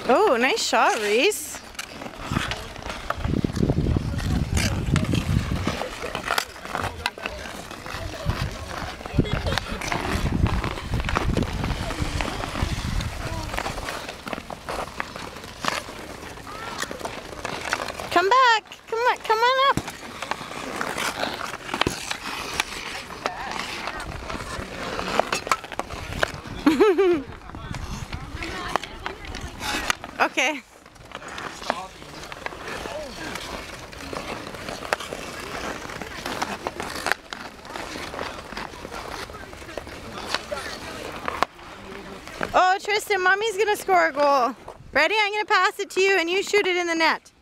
Oh, nice shot, Reese. Come back. Come on up. Okay. Oh, Tristan, Mommy's gonna score a goal. Ready? I'm gonna pass it to you and you shoot it in the net.